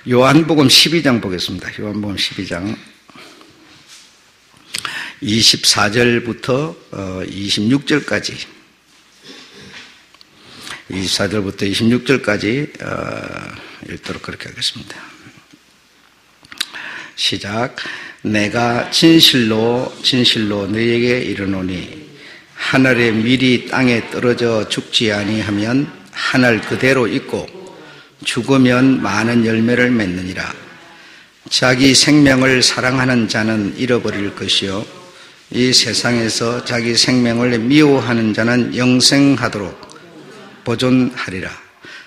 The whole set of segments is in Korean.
요한복음 12장 보겠습니다. 요한복음 12장 24절부터 26절까지 24절부터 26절까지 읽도록 그렇게 하겠습니다. 시작. 내가 진실로 너희에게 이르노니 하늘의 밀이 땅에 떨어져 죽지 아니하면 하늘 그대로 있고 죽으면 많은 열매를 맺느니라. 자기 생명을 사랑하는 자는 잃어버릴 것이요 이 세상에서 자기 생명을 미워하는 자는 영생하도록 보존하리라.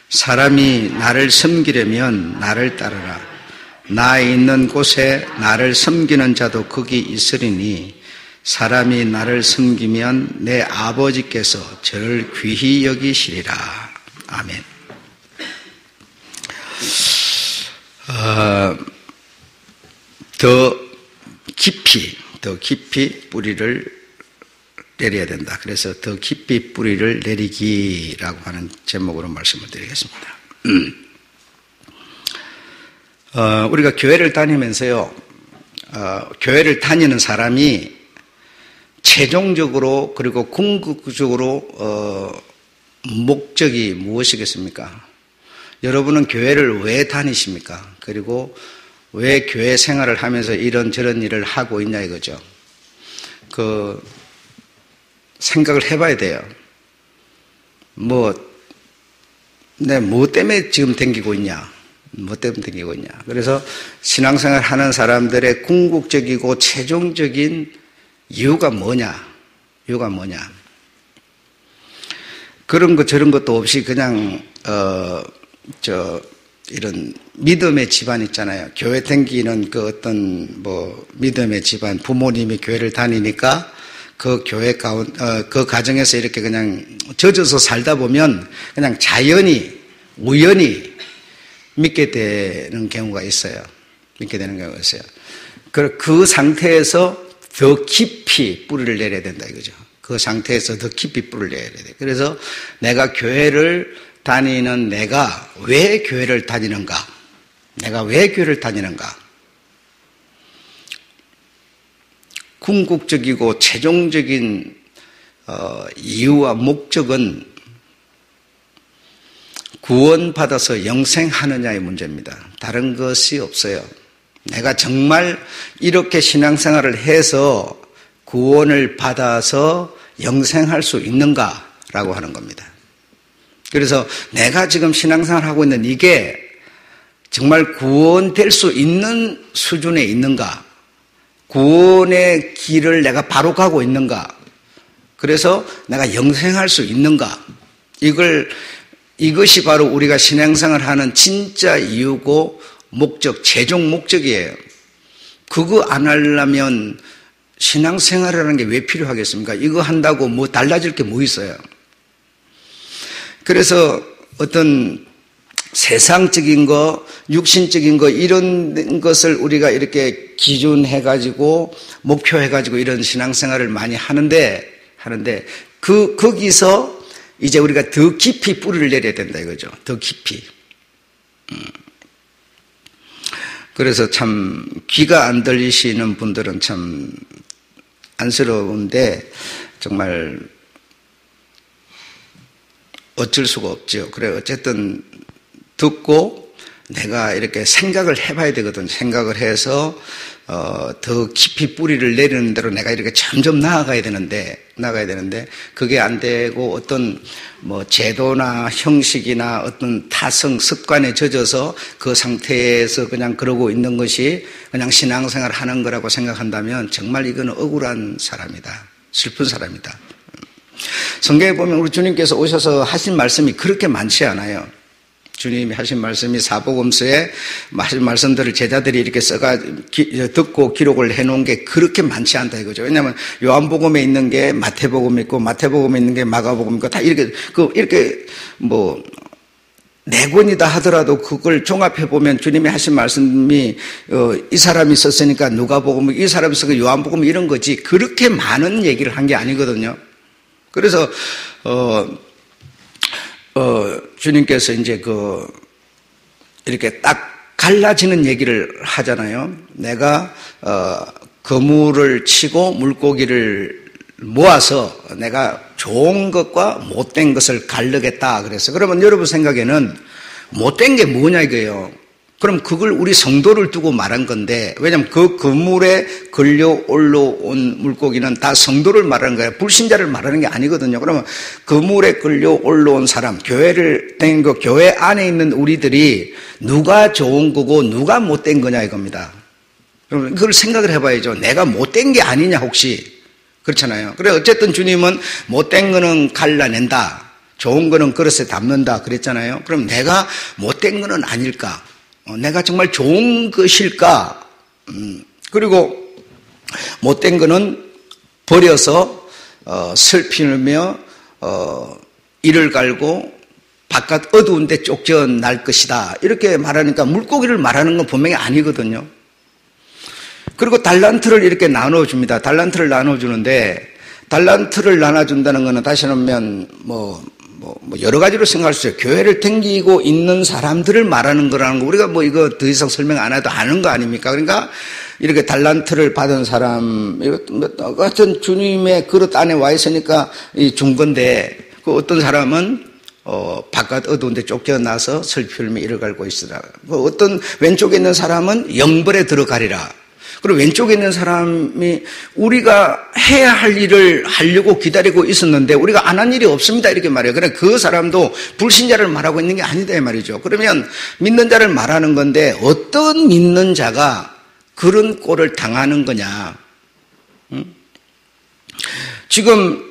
사람이 나를 섬기려면 나를 따르라. 나 있는 곳에 나를 섬기는 자도 거기 있으리니 사람이 나를 섬기면 내 아버지께서 저를 귀히 여기시리라. 아멘. 더 깊이 뿌리를 내려야 된다. 그래서 더 깊이 뿌리를 내리기라고 하는 제목으로 말씀을 드리겠습니다. 우리가 교회를 다니면서요, 교회를 다니는 사람이 최종적으로 그리고 궁극적으로 목적이 무엇이겠습니까? 여러분은 교회를 왜 다니십니까? 그리고 왜 교회 생활을 하면서 이런저런 일을 하고 있냐 이거죠. 생각을 해봐야 돼요. 내가 뭐 때문에 지금 댕기고 있냐? 뭐 때문에 댕기고 있냐? 그래서 신앙생활 하는 사람들의 궁극적이고 최종적인 이유가 뭐냐? 그런 것 저런 것도 없이 그냥 이런 믿음의 집안 있잖아요. 교회 댕기는 믿음의 집안, 부모님이 교회를 다니니까 그 교회 그 가정에서 이렇게 그냥 젖어서 살다 보면 그냥 우연히 믿게 되는 경우가 있어요. 그 상태에서 더 깊이 뿌리를 내려야 된다 이거죠. 그 상태에서 더 깊이 뿌리를 내려야 돼요. 그래서 내가 교회를 다니는 내가 왜 교회를 다니는가? 궁극적이고 최종적인 이유와 목적은 구원받아서 영생하느냐의 문제입니다. 다른 것이 없어요. 내가 정말 이렇게 신앙생활을 해서 구원을 받아서 영생할 수 있는가라고 하는 겁니다. 그래서 내가 지금 신앙생활을 하고 있는 이게 정말 구원될 수 있는 수준에 있는가? 구원의 길을 내가 바로 가고 있는가? 그래서 내가 영생할 수 있는가? 이것이 바로 우리가 신앙생활을 하는 진짜 이유고 최종 목적이에요. 그거 안 하려면 신앙생활이라는 게 왜 필요하겠습니까? 이거 한다고 달라질 게 뭐 있어요? 그래서 어떤 세상적인 거, 육신적인 거, 이런 것을 우리가 이렇게 기준해가지고, 목표해가지고 이런 신앙생활을 많이 하는데, 거기서 이제 우리가 더 깊이 뿌리를 내려야 된다 이거죠. 더 깊이. 그래서 참, 귀가 안 들리시는 분들은 참 안쓰러운데, 정말, 어쩔 수가 없죠. 그래, 어쨌든 듣고 내가 이렇게 생각을 해봐야 되거든. 생각을 해서, 더 깊이 뿌리를 내리는 대로 내가 이렇게 점점 나아가야 되는데, 그게 안 되고 어떤 제도나 형식이나 어떤 타성, 습관에 젖어서 그 상태에서 그냥 그러고 있는 것이 그냥 신앙생활 하는 거라고 생각한다면 정말 이거는 억울한 사람이다. 슬픈 사람이다. 성경에 보면 우리 주님께서 오셔서 하신 말씀이 그렇게 많지 않아요. 주님이 하신 말씀이 사복음서에 하신 말씀들을 제자들이 이렇게 듣고 기록을 해놓은 게 그렇게 많지 않다 이거죠. 왜냐하면 요한복음에 있는 게 마태복음에 있고 마태복음에 있는 게 마가복음에 있고 다 이렇게 네 권이다 하더라도 그걸 종합해보면 주님이 하신 말씀이 이 사람이 썼으니까 누가복음, 이 사람이 썼으니까 요한복음 이런 거지 그렇게 많은 얘기를 한 게 아니거든요. 그래서 주님께서 이제 이렇게 딱 갈라지는 얘기를 하잖아요. 내가 거물을 치고 물고기를 모아서 내가 좋은 것과 못된 것을 가르겠다 그래서 그러면 여러분 생각에는 못된 게 뭐냐 이거예요. 그럼 그걸 우리 성도를 두고 말한 건데 왜냐하면 그 그물에 걸려 올라온 물고기는 다 성도를 말하는 거예요. 불신자를 말하는 게 아니거든요. 그러면 그물에 걸려 올라온 사람, 교회를 된 그 교회 안에 있는 우리들이 누가 좋은 거고 누가 못된 거냐 이겁니다. 그러면 그걸 생각을 해봐야죠. 내가 못된 게 아니냐 혹시 그렇잖아요. 그래 어쨌든 주님은 못된 거는 갈라낸다, 좋은 거는 그릇에 담는다 그랬잖아요. 그럼 내가 못된 거는 아닐까? 내가 정말 좋은 것일까? 그리고 못된 거는 버려서 슬피며 이를 갈고 바깥 어두운 데 쫓겨날 것이다. 이렇게 말하니까 물고기를 말하는 건 분명히 아니거든요. 그리고 달란트를 이렇게 나눠줍니다. 달란트를 나눠주는데 달란트를 나눠준다는 것은 다시 하면 여러 가지로 생각할 수 있어요. 교회를 댕기고 있는 사람들을 말하는 거라는 거 우리가 이거 더 이상 설명 안 해도 아는 거 아닙니까? 그러니까 이렇게 달란트를 받은 사람, 같은 주님의 그릇 안에 와 있으니까 준 건데 그 어떤 사람은 바깥 어두운 데 쫓겨나서 슬피 흘며 이를 갈고 있으라. 어떤 왼쪽에 있는 사람은 영벌에 들어가리라. 그리고 왼쪽에 있는 사람이 우리가 해야 할 일을 하려고 기다리고 있었는데 우리가 안 한 일이 없습니다 이렇게 말해요. 그래 그 사람도 불신자를 말하고 있는 게 아니다 이 말이죠. 그러면 믿는 자를 말하는 건데 어떤 믿는 자가 그런 꼴을 당하는 거냐? 지금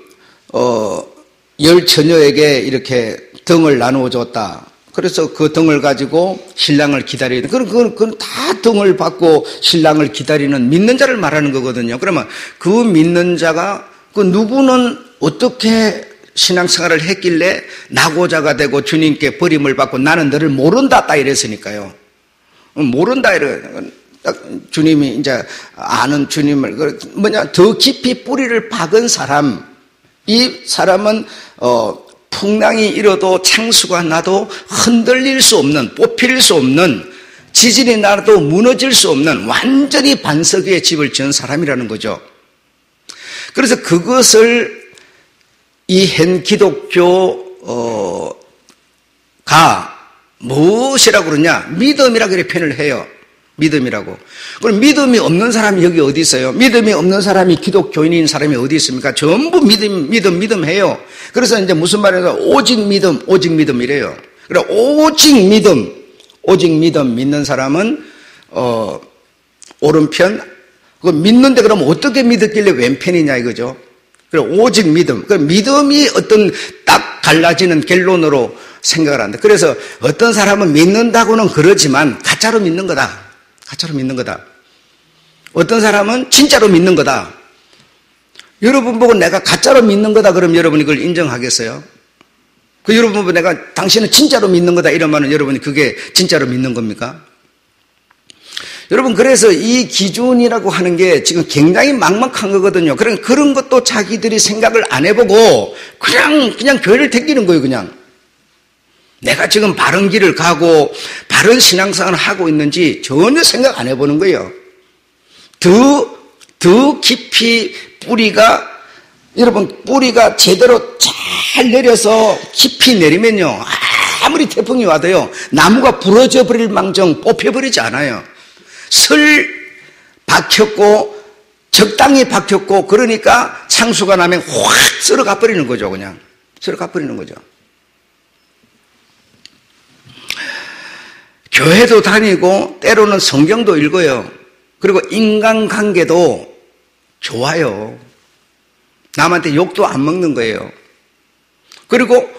열 처녀에게 이렇게 등을 나누어 줬다. 그래서 그 등을 가지고 신랑을 기다리는, 그건 다 등을 받고 신랑을 기다리는 믿는 자를 말하는 거거든요. 그러면 그 믿는 자가 그 누구는 어떻게 신앙생활을 했길래 낙오자가 되고 주님께 버림을 받고 나는 너를 모른다 딱 이랬으니까요. 모른다 이래. 딱 주님이 이제 아는 주님을 더 깊이 뿌리를 박은 사람, 이 사람은 풍랑이 일어도 창수가 나도 흔들릴 수 없는, 뽑힐 수 없는, 지진이 나도 무너질 수 없는 완전히 반석 위에 집을 지은 사람이라는 거죠. 그래서 그것을 이 현 기독교가 무엇이라고 그러냐? 믿음이라고 이렇게 표현을 해요. 믿음이라고. 그럼 믿음이 없는 사람이 여기 어디 있어요? 믿음이 없는 사람이 기독교인인 사람이 어디 있습니까? 전부 믿음 해요. 그래서 이제 무슨 말이에요? 오직 믿음 이래요. 그래 오직 믿음 믿는 사람은 오른편. 그 믿는데 그럼 어떻게 믿었길래 왼편이냐 이거죠. 그래 오직 믿음. 그 믿음이 어떤 딱 갈라지는 결론으로 생각을 한다. 그래서 어떤 사람은 믿는다고는 그러지만 가짜로 믿는 거다. 가짜로 믿는 거다. 어떤 사람은 진짜로 믿는 거다. 여러분 보고 내가 가짜로 믿는 거다 그러면 여러분이 그걸 인정하겠어요? 그 여러분 보고 내가 당신은 진짜로 믿는 거다 이러면 여러분이 그게 진짜로 믿는 겁니까? 여러분 그래서 이 기준이라고 하는 게 지금 굉장히 막막한 거거든요. 그런 것도 자기들이 생각을 안 해보고 그냥 교회를 댕기는 거예요. 그냥 내가 지금 바른 길을 가고 바른 신앙생활을 하고 있는지 전혀 생각 안 해보는 거예요. 더 깊이 뿌리가 제대로 잘 내려서 깊이 내리면요 아무리 태풍이 와도요 나무가 부러져 버릴 망정 뽑혀버리지 않아요. 슬 박혔고 적당히 박혔고 그러니까 창수가 나면 확 썰어가 버리는 거죠. 그냥 썰어가 버리는 거죠. 교회도 다니고 때로는 성경도 읽어요. 그리고 인간관계도 좋아요. 남한테 욕도 안 먹는 거예요. 그리고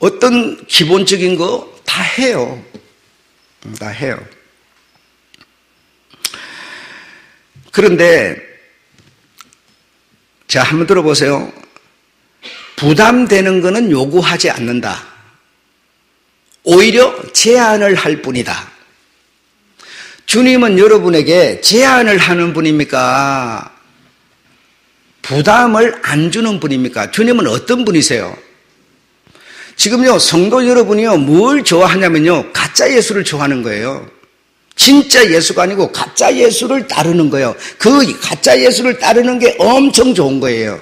어떤 기본적인 거 다 해요. 다 해요. 그런데 자 한번 들어보세요. 부담되는 거는 요구하지 않는다. 오히려 제안을 할 뿐이다. 주님은 여러분에게 제안을 하는 분입니까? 부담을 안 주는 분입니까? 주님은 어떤 분이세요? 지금요, 성도 여러분이요, 뭘 좋아하냐면요, 가짜 예수를 좋아하는 거예요. 진짜 예수가 아니고 가짜 예수를 따르는 거예요. 그 가짜 예수를 따르는 게 엄청 좋은 거예요.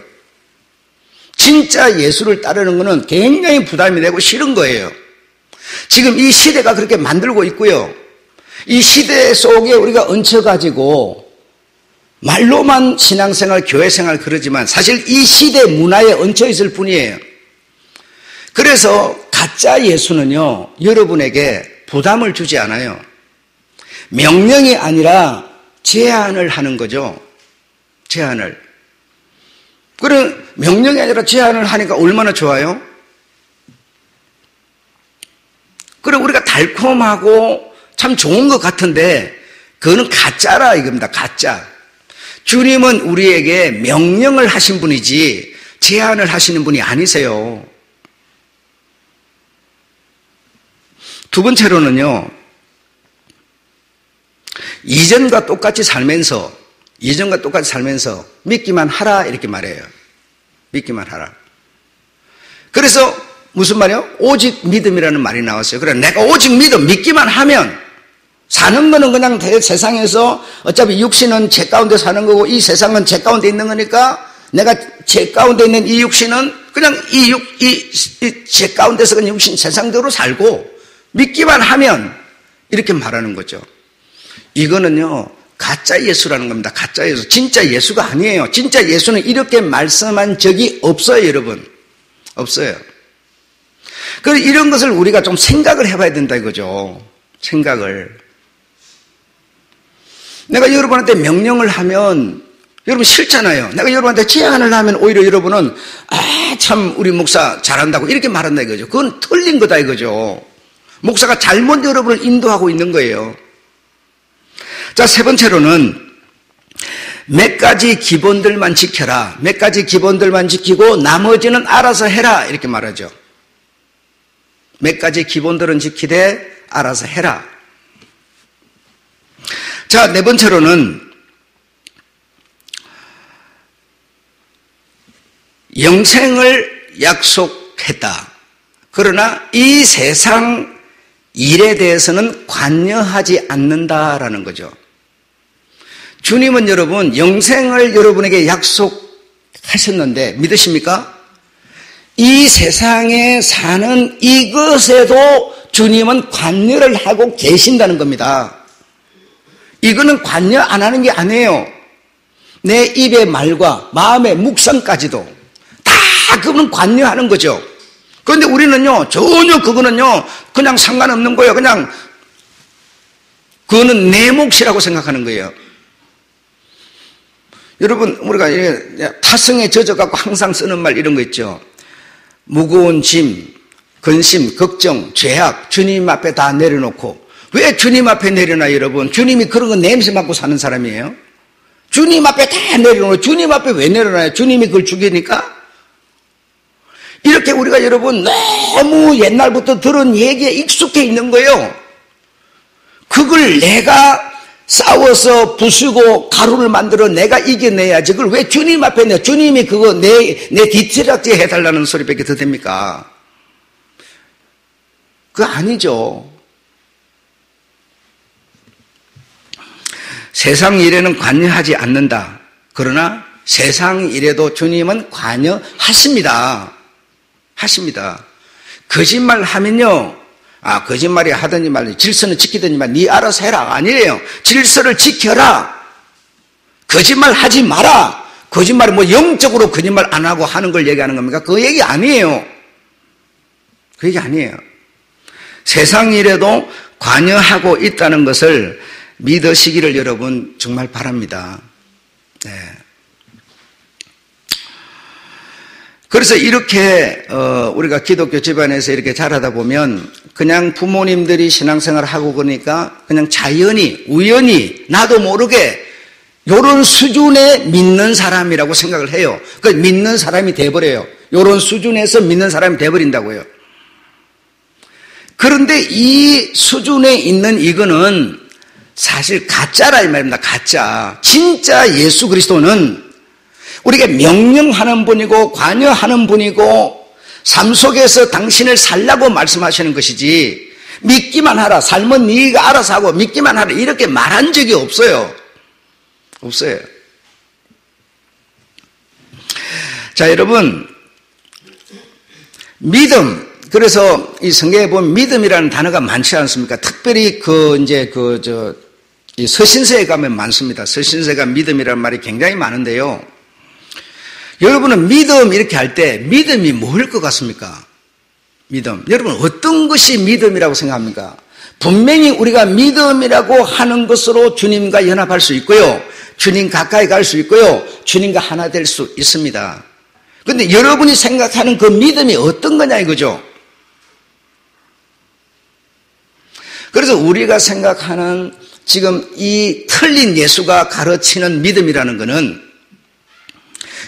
진짜 예수를 따르는 거는 굉장히 부담이 되고 싫은 거예요. 지금 이 시대가 그렇게 만들고 있고요. 이 시대 속에 우리가 얹혀가지고 말로만 신앙생활, 교회생활 그러지만 사실 이 시대 문화에 얹혀 있을 뿐이에요. 그래서 가짜 예수는요, 여러분에게 부담을 주지 않아요. 명령이 아니라 제안을 하는 거죠. 제안을. 그럼 명령이 아니라 제안을 하니까 얼마나 좋아요? 그럼 우리가 달콤하고 참 좋은 것 같은데 그거는 가짜라 이겁니다. 가짜. 주님은 우리에게 명령을 하신 분이지 제안을 하시는 분이 아니세요. 두 번째로는요, 이전과 똑같이 살면서 믿기만 하라 이렇게 말해요. 믿기만 하라. 그래서 무슨 말이요? 오직 믿음이라는 말이 나왔어요. 그래, 내가 오직 믿기만 하면 사는 거는 그냥 세상에서 어차피 육신은 제 가운데 사는 거고 이 세상은 제 가운데 있는 거니까 내가 제 가운데 있는 이 육신은 그냥 제 가운데서 그냥 육신 세상대로 살고 믿기만 하면 이렇게 말하는 거죠. 이거는요, 가짜 예수라는 겁니다. 가짜 예수. 진짜 예수가 아니에요. 진짜 예수는 이렇게 말씀한 적이 없어요, 여러분. 없어요. 그래서 이런 것을 우리가 좀 생각을 해봐야 된다 이거죠. 생각을. 내가 여러분한테 명령을 하면 여러분 싫잖아요. 내가 여러분한테 제안을 하면 오히려 여러분은 참 우리 목사 잘한다고 이렇게 말한다 이거죠. 그건 틀린 거다 이거죠. 목사가 잘못 여러분을 인도하고 있는 거예요. 자, 세 번째로는 몇 가지 기본들만 지켜라. 몇 가지 기본들만 지키고 나머지는 알아서 해라 이렇게 말하죠. 몇 가지 기본들은 지키되 알아서 해라. 자, 네 번째로는 영생을 약속했다. 그러나 이 세상 일에 대해서는 관여하지 않는다라는 거죠. 주님은 여러분 영생을 여러분에게 약속하셨는데 믿으십니까? 이 세상에 사는 이것에도 주님은 관여를 하고 계신다는 겁니다. 이거는 관여 안 하는 게 아니에요. 내 입의 말과 마음의 묵상까지도 다 그거는 관여하는 거죠. 그런데 우리는요, 전혀 그거는요, 그냥 상관없는 거예요. 그냥, 그거는 내 몫이라고 생각하는 거예요. 여러분, 우리가 타성에 젖어갖고 항상 쓰는 말 이런 거 있죠. 무거운 짐, 근심, 걱정, 죄악, 주님 앞에 다 내려놓고. 왜 주님 앞에 내려놔요, 여러분? 주님이 그런 거 냄새 맡고 사는 사람이에요? 주님 앞에 다 내려놓아요. 주님 앞에 왜 내려놔요? 주님이 그걸 죽이니까? 이렇게 우리가 여러분 너무 옛날부터 들은 얘기에 익숙해 있는 거예요. 그걸 내가 싸워서 부수고 가루를 만들어 내가 이겨내야지. 그걸 왜 주님 앞에 내? 주님이 그거 내 뒤치락지 해달라는 소리밖에 더 됩니까? 그거 아니죠. 세상 일에는 관여하지 않는다. 그러나 세상 일에도 주님은 관여하십니다. 하십니다. 거짓말 하면요, 거짓말이 하든지 말든지 질서는 지키든지만 네 알아서 해라. 아니에요. 질서를 지켜라. 거짓말 하지 마라. 거짓말은 뭐 영적으로 거짓말 안 하고 하는 걸 얘기하는 겁니까? 그 얘기 아니에요. 그 얘기 아니에요. 세상 일에도 관여하고 있다는 것을 믿으시기를 여러분 정말 바랍니다. 네. 그래서 이렇게 우리가 기독교 집안에서 이렇게 자라다 보면 그냥 부모님들이 신앙생활을 하고 그러니까 그냥 자연히 우연히 나도 모르게 이런 수준에 믿는 사람이라고 생각을 해요. 그 믿는 사람이 돼버려요. 이런 수준에서 믿는 사람이 돼버린다고요. 그런데 이 수준에 있는 이거는 사실 가짜라 이 말입니다. 가짜. 진짜 예수 그리스도는 우리에게 명령하는 분이고 관여하는 분이고 삶 속에서 당신을 살라고 말씀하시는 것이지 믿기만 하라, 삶은 네가 알아서 하고 믿기만 하라 이렇게 말한 적이 없어요. 없어요. 자, 여러분, 믿음. 그래서 이 성경에 보면 믿음이라는 단어가 많지 않습니까? 특별히 이 서신서에 가면 많습니다. 서신서가 믿음이라는 말이 굉장히 많은데요. 여러분은 믿음 이렇게 할 때 믿음이 뭘 것 같습니까? 믿음. 여러분 어떤 것이 믿음이라고 생각합니까? 분명히 우리가 믿음이라고 하는 것으로 주님과 연합할 수 있고요. 주님 가까이 갈 수 있고요. 주님과 하나 될 수 있습니다. 그런데 여러분이 생각하는 그 믿음이 어떤 거냐 이거죠. 그래서 우리가 생각하는 지금 이 틀린 예수가 가르치는 믿음이라는 것은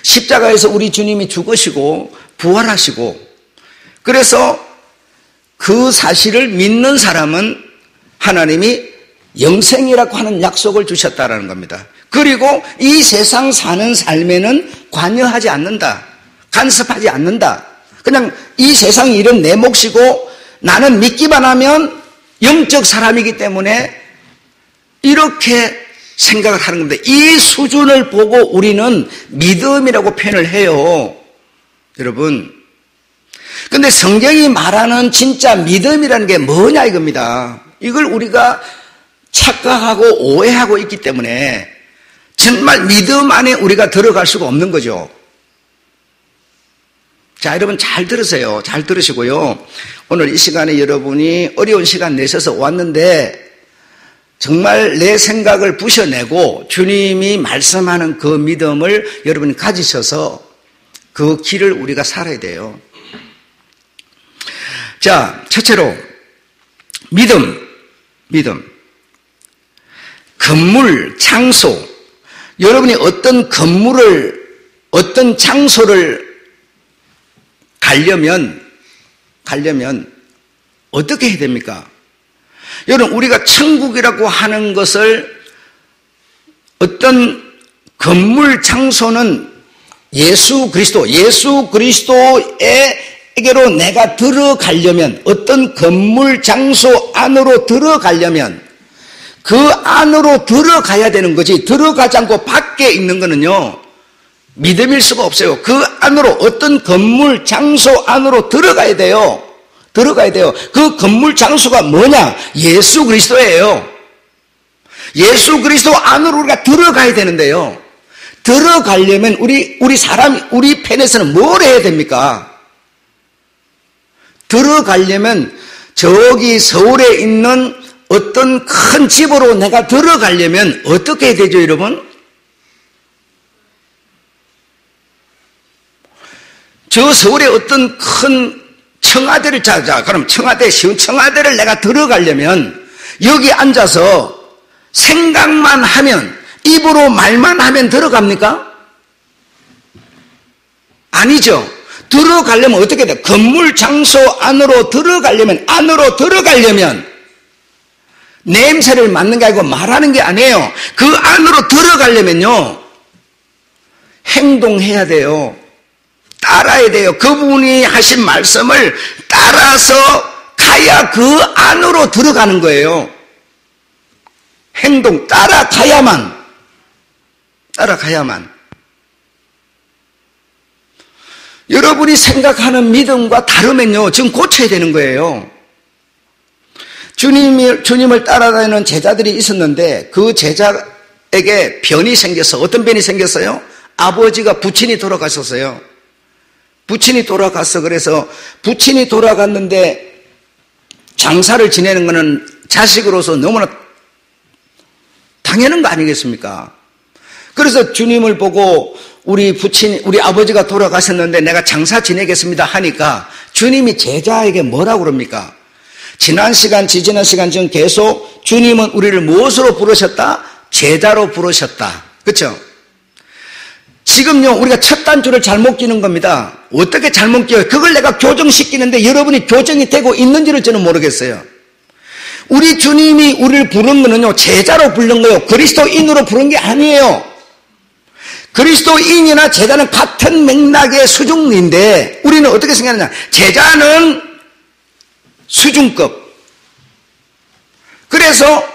십자가에서 우리 주님이 죽으시고 부활하시고 그래서 그 사실을 믿는 사람은 하나님이 영생이라고 하는 약속을 주셨다라는 겁니다. 그리고 이 세상 사는 삶에는 관여하지 않는다. 간섭하지 않는다. 그냥 이 세상 일은 내 몫이고 나는 믿기만 하면 영적 사람이기 때문에 이렇게 생각을 하는 겁니다. 이 수준을 보고 우리는 믿음이라고 표현을 해요. 여러분. 근데 성경이 말하는 진짜 믿음이라는 게 뭐냐 이겁니다. 이걸 우리가 착각하고 오해하고 있기 때문에 정말 믿음 안에 우리가 들어갈 수가 없는 거죠. 자, 여러분 잘 들으세요. 잘 들으시고요. 오늘 이 시간에 여러분이 어려운 시간 내셔서 왔는데 정말 내 생각을 부셔내고 주님이 말씀하는 그 믿음을 여러분이 가지셔서 그 길을 우리가 살아야 돼요. 자, 첫째로 믿음. 건물, 장소. 여러분이 어떤 건물을, 어떤 장소를 가려면 어떻게 해야 됩니까? 여러분, 우리가 천국이라고 하는 것을 어떤 건물, 장소는 예수 그리스도에게로 내가 들어가려면 어떤 건물, 장소 안으로 들어가려면 그 안으로 들어가야 되는 거지 들어가지 않고 밖에 있는 거는요 믿음일 수가 없어요. 그 안으로 어떤 건물, 장소 안으로 들어가야 돼요. 그 건물, 장소가 뭐냐? 예수 그리스도예요. 예수 그리스도 안으로 우리가 들어가야 되는데요. 들어가려면 우리 편에서는 뭘 해야 됩니까? 들어가려면 저기 서울에 있는 어떤 큰 집으로 내가 들어가려면 어떻게 해야 되죠, 여러분? 저 서울에 어떤 큰 청와대를 찾아. 그럼 청와대를 내가 들어가려면 여기 앉아서 생각만 하면 입으로 말만 하면 들어갑니까? 아니죠. 들어가려면 어떻게 돼? 건물 장소 안으로 들어가려면 냄새를 맡는 게 아니고 말하는 게 아니에요. 그 안으로 들어가려면요 행동해야 돼요. 따라야 돼요. 그분이 하신 말씀을 따라서 가야 그 안으로 들어가는 거예요. 행동 따라가야만. 여러분이 생각하는 믿음과 다르면요 지금 고쳐야 되는 거예요. 주님을 따라다니는 제자들이 있었는데 그 제자에게 변이 생겨서 어떤 변이 생겼어요? 아버지가 부친이 돌아가셨어요. 그래서 부친이 돌아갔는데 장사를 지내는 것은 자식으로서 너무나 당연한 거 아니겠습니까? 그래서 주님을 보고 우리 아버지가 돌아가셨는데 내가 장사 지내겠습니다 하니까 주님이 제자에게 뭐라고 그럽니까? 지난 시간 전 계속 주님은 우리를 무엇으로 부르셨다? 제자로 부르셨다. 그렇죠? 지금요 우리가 첫 단추를 잘못 끼는 겁니다. 어떻게 잘못 끼어요? 그걸 내가 교정시키는데 여러분이 교정이 되고 있는지를 저는 모르겠어요. 우리 주님이 우리를 부른 거는요 제자로 부른 거예요. 그리스도인으로 부른 게 아니에요. 그리스도인이나 제자는 같은 맥락의 수준인데 우리는 어떻게 생각하느냐? 제자는 수준급. 그래서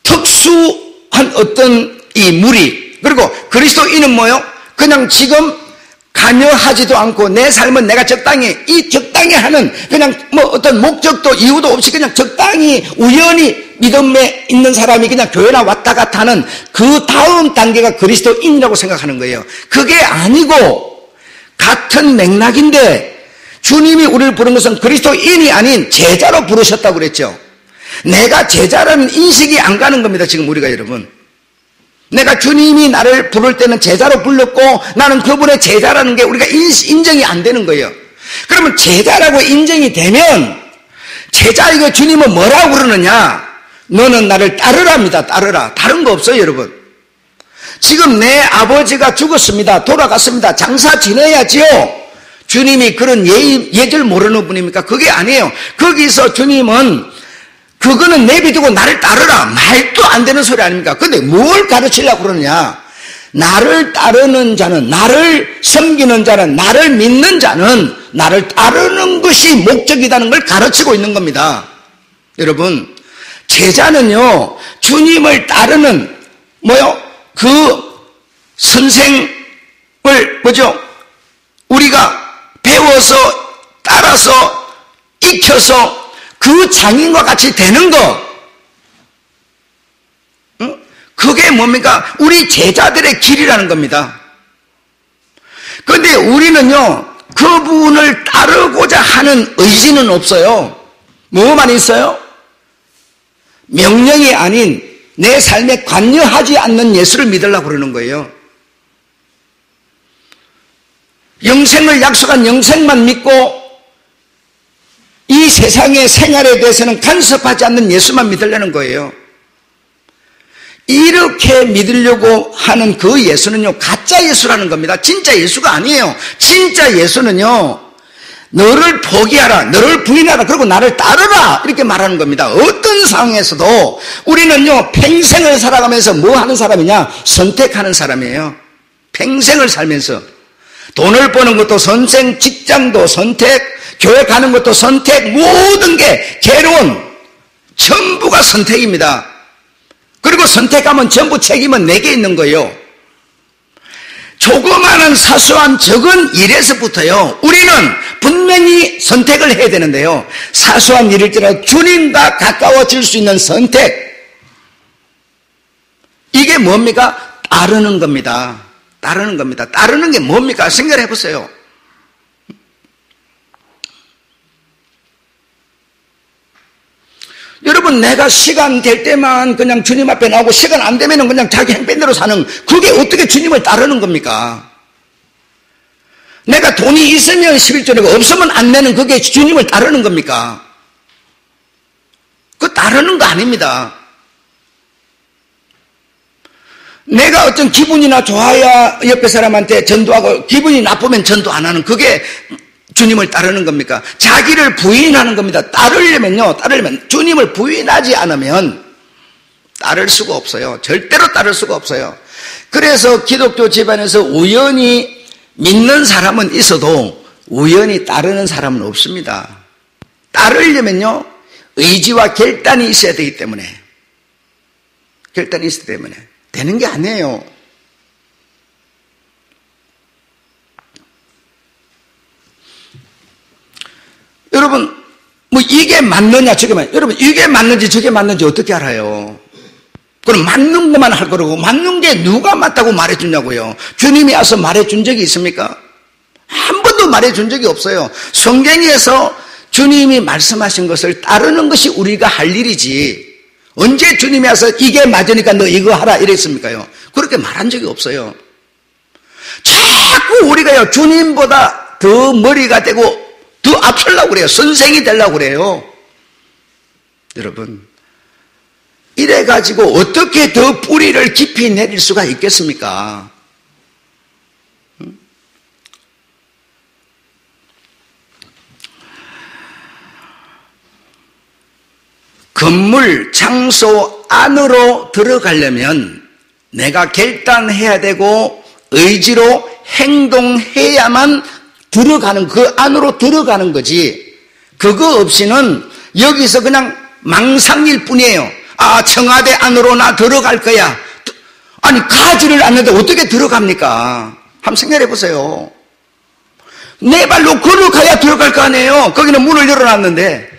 특수한 어떤 이 무리, 그리고 그리스도인은 뭐요? 그냥 지금 관여하지도 않고 내 삶은 내가 적당히, 이 적당히 하는 그냥 뭐 어떤 목적도 이유도 없이 그냥 적당히 우연히 믿음에 있는 사람이 그냥 교회나 왔다 갔다 하는 그 다음 단계가 그리스도인이라고 생각하는 거예요. 그게 아니고 같은 맥락인데 주님이 우리를 부른 것은 그리스도인이 아닌 제자로 부르셨다고 그랬죠. 내가 제자라는 인식이 안 가는 겁니다. 지금 우리가 여러분. 내가 주님이 나를 부를 때는 제자로 불렀고 나는 그분의 제자라는 게 우리가 인정이 안 되는 거예요. 그러면 제자라고 인정이 되면 제자에게 주님은 뭐라고 그러느냐? 너는 나를 따르랍니다. 따르라. 다른 거 없어요, 여러분. 지금 내 아버지가 죽었습니다. 돌아갔습니다. 장사 지내야지요. 주님이 그런 예절 모르는 분입니까? 그게 아니에요. 거기서 주님은 그거는 내비두고 나를 따르라. 말도 안 되는 소리 아닙니까? 근데 뭘 가르치려고 그러느냐? 나를 따르는 자는, 나를 섬기는 자는, 나를 믿는 자는 나를 따르는 것이 목적이라는 걸 가르치고 있는 겁니다. 여러분, 제자는요, 주님을 따르는, 그 선생을, 우리가 배워서, 따라서, 익혀서, 그 장인과 같이 되는 거, 그게 뭡니까? 우리 제자들의 길이라는 겁니다. 그런데 우리는요, 그분을 따르고자 하는 의지는 없어요. 뭐만 있어요? 명령이 아닌 내 삶에 관여하지 않는 예수를 믿으려고 그러는 거예요. 영생을 약속한 영생만 믿고 이 세상의 생활에 대해서는 간섭하지 않는 예수만 믿으려는 거예요. 이렇게 믿으려고 하는 그 예수는요, 가짜 예수라는 겁니다. 진짜 예수가 아니에요. 진짜 예수는요, 너를 포기하라, 너를 부인하라, 그리고 나를 따르라, 이렇게 말하는 겁니다. 어떤 상황에서도 우리는요, 평생을 살아가면서 뭐 하는 사람이냐? 선택하는 사람이에요. 평생을 살면서 돈을 버는 것도 선택, 직장도 선택, 교회 가는 것도 선택, 모든 게 괴로운 전부가 선택입니다. 그리고 선택하면 전부 책임은 내게 있는 거예요. 조그마한 사소한 적은 일에서부터요, 우리는 분명히 선택을 해야 되는데요, 사소한 일일지라도 주님과 가까워질 수 있는 선택, 이게 뭡니까? 따르는 겁니다. 따르는 겁니다. 따르는 게 뭡니까? 생각을 해보세요. 여러분, 내가 시간 될 때만 그냥 주님 앞에 나오고 시간 안 되면 그냥 자기 행편대로 사는, 그게 어떻게 주님을 따르는 겁니까? 내가 돈이 있으면 11조내고 없으면 안 내는, 그게 주님을 따르는 겁니까? 그거 따르는 거 아닙니다. 내가 어떤 기분이나 좋아야 옆에 사람한테 전도하고 기분이 나쁘면 전도 안 하는, 그게 주님을 따르는 겁니까? 자기를 부인하는 겁니다. 따르려면 주님을 부인하지 않으면 따를 수가 없어요. 절대로 따를 수가 없어요. 그래서 기독교 집안에서 우연히 믿는 사람은 있어도 우연히 따르는 사람은 없습니다. 따르려면요, 의지와 결단이 있어야 되기 때문에, 결단이 있어야 때문에 되는 게 아니에요. 여러분, 뭐 이게 맞느냐, 저게 맞느냐. 여러분, 이게 맞는지 저게 맞는지 어떻게 알아요? 그럼 맞는 것만 할 거라고. 맞는 게 누가 맞다고 말해주냐고요. 주님이 와서 말해준 적이 있습니까? 한 번도 말해준 적이 없어요. 성경에서 주님이 말씀하신 것을 따르는 것이 우리가 할 일이지, 언제 주님이 와서 이게 맞으니까 너 이거 하라 이랬습니까요? 그렇게 말한 적이 없어요. 자꾸 우리가요, 주님보다 더 머리가 되고 더 앞서려고 그래요. 선생이 되려고 그래요. 여러분, 이래가지고 어떻게 더 뿌리를 깊이 내릴 수가 있겠습니까? 건물, 장소 안으로 들어가려면 내가 결단해야 되고 의지로 행동해야만 들어가는, 그 안으로 들어가는 거지. 그거 없이는 여기서 그냥 망상일 뿐이에요. 아, 청와대 안으로 나 들어갈 거야. 아니, 가지를 않는데 어떻게 들어갑니까? 한번 생각해 보세요. 내 발로 걸어가야 들어갈 거 아니에요. 거기는 문을 열어놨는데.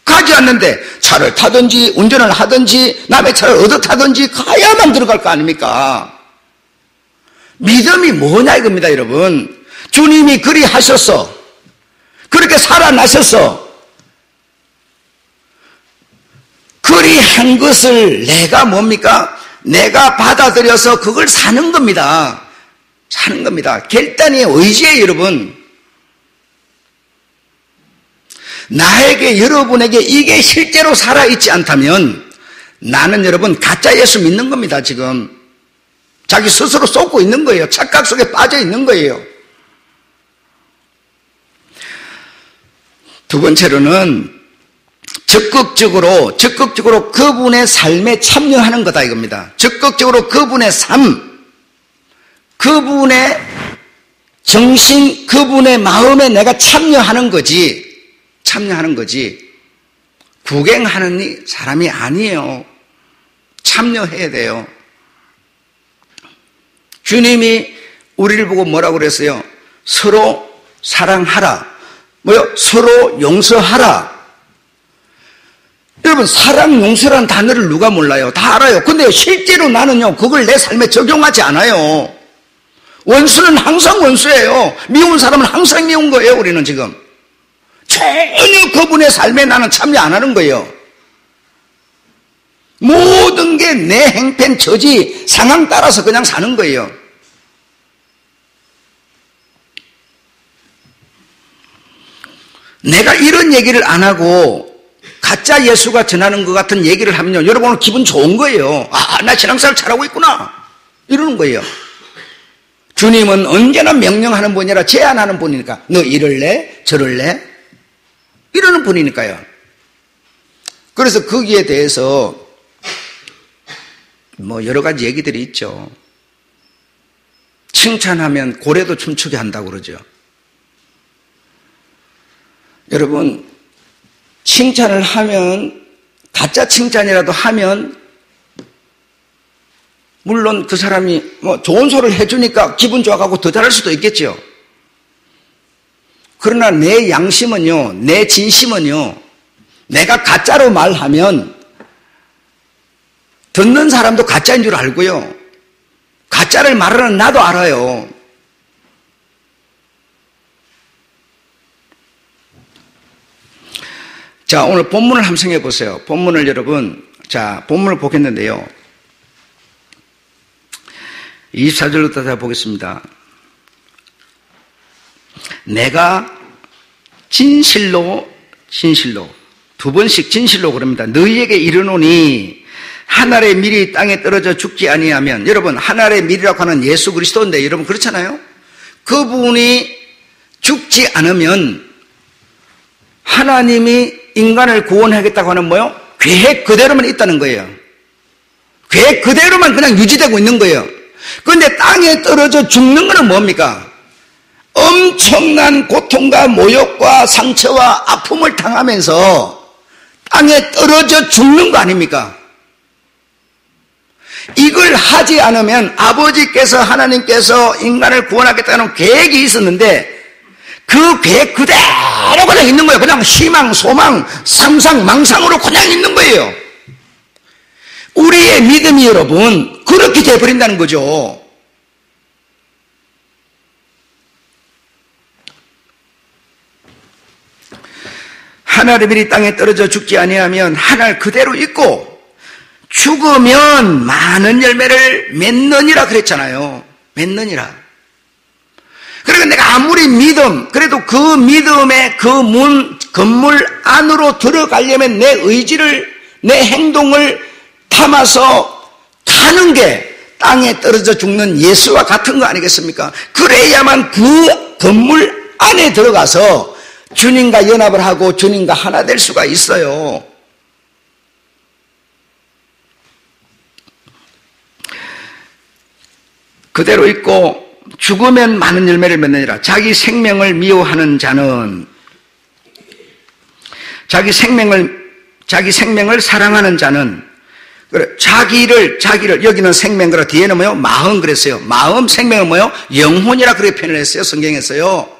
가지 않는데 차를 타든지 운전을 하든지 남의 차를 얻어 타든지 가야만 들어갈 거 아닙니까? 믿음이 뭐냐 이겁니다, 여러분. 주님이 그리 하셨어. 그렇게 살아나셨어. 그리 한 것을 내가 뭡니까? 내가 받아들여서 그걸 사는 겁니다. 사는 겁니다. 결단이 의지예요, 여러분. 나에게, 여러분에게 이게 실제로 살아있지 않다면 나는 여러분 가짜 예수 믿는 겁니다. 지금 자기 스스로 쏟고 있는 거예요. 착각 속에 빠져 있는 거예요. 두 번째로는 적극적으로 그분의 삶에 참여하는 거다 이겁니다. 적극적으로 그분의 삶, 그분의 정신, 그분의 마음에 내가 참여하는 거지. 구경하는 사람이 아니에요. 참여해야 돼요. 주님이 우리를 보고 뭐라고 그랬어요? 서로 사랑하라. 서로 용서하라. 여러분, 사랑, 용서라는 단어를 누가 몰라요? 다 알아요. 근데 실제로 나는요, 그걸 내 삶에 적용하지 않아요. 원수는 항상 원수예요. 미운 사람은 항상 미운 거예요, 우리는 지금. 전혀 그분의 삶에 나는 참여 안 하는 거예요. 모든 게 내 행편, 처지, 상황 따라서 그냥 사는 거예요. 내가 이런 얘기를 안 하고 가짜 예수가 전하는 것 같은 얘기를 하면요, 여러분은 기분 좋은 거예요. 아, 나 신앙생활 잘하고 있구나 이러는 거예요. 주님은 언제나 명령하는 분이라 제안하는 분이니까 너 이럴래? 저럴래? 이러는 분이니까요. 그래서 거기에 대해서 여러 가지 얘기들이 있죠. 칭찬하면 고래도 춤추게 한다고 그러죠. 여러분, 칭찬을 하면, 가짜 칭찬이라도 하면 물론 그 사람이 좋은 소리를 해주니까 기분 좋아가고 더 잘할 수도 있겠죠. 그러나 내 양심은요, 내 진심은요, 내가 가짜로 말하면 듣는 사람도 가짜인 줄 알고요, 가짜를 말하는 나도 알아요. 자, 오늘 본문을 한번 생각해 보세요. 본문을 여러분, 자, 본문을 보겠는데요. 24절부터 다 보겠습니다. 내가 진실로 두 번씩 진실로 그럽니다. 너희에게 이르노니 한 알의 밀이 땅에 떨어져 죽지 아니하면, 여러분 한 알의 밀이라고 하는 예수 그리스도인데 여러분 그렇잖아요. 그분이 죽지 않으면 하나님이 인간을 구원하겠다고 하는 계획 그대로만 있다는 거예요. 계획 그대로만 그냥 유지되고 있는 거예요. 그런데 땅에 떨어져 죽는 것은 뭡니까? 엄청난 고통과 모욕과 상처와 아픔을 당하면서 땅에 떨어져 죽는 거 아닙니까? 이걸 하지 않으면 아버지께서, 하나님께서 인간을 구원하겠다는 계획이 있었는데 그 계획 그대로 그냥 있는 거예요. 그냥 희망, 소망, 상상, 망상으로 그냥 있는 거예요. 우리의 믿음이 여러분 그렇게 돼버린다는 거죠. 한 알의 밀이 땅에 떨어져 죽지 아니하면 한 알 그대로 있고 죽으면 많은 열매를 맺느니라 그랬잖아요. 맺느니라. 그러니까 내가 아무리 그래도 그 믿음의 그 건물 안으로 들어가려면 내 의지를, 내 행동을 담아서 가는 게 땅에 떨어져 죽는 예수와 같은 거 아니겠습니까? 그래야만 그 건물 안에 들어가서 주님과 연합을 하고 주님과 하나 될 수가 있어요. 그대로 있고 죽으면 많은 열매를 맺느니라. 자기 생명을 미워하는 자는, 자기 생명을 사랑하는 자는, 그래, 자기를, 여기는 생명, 그래, 뒤에는 뭐요? 마음 그랬어요. 마음, 생명은 뭐요? 영혼이라 그렇게 표현을 했어요. 성경에서요.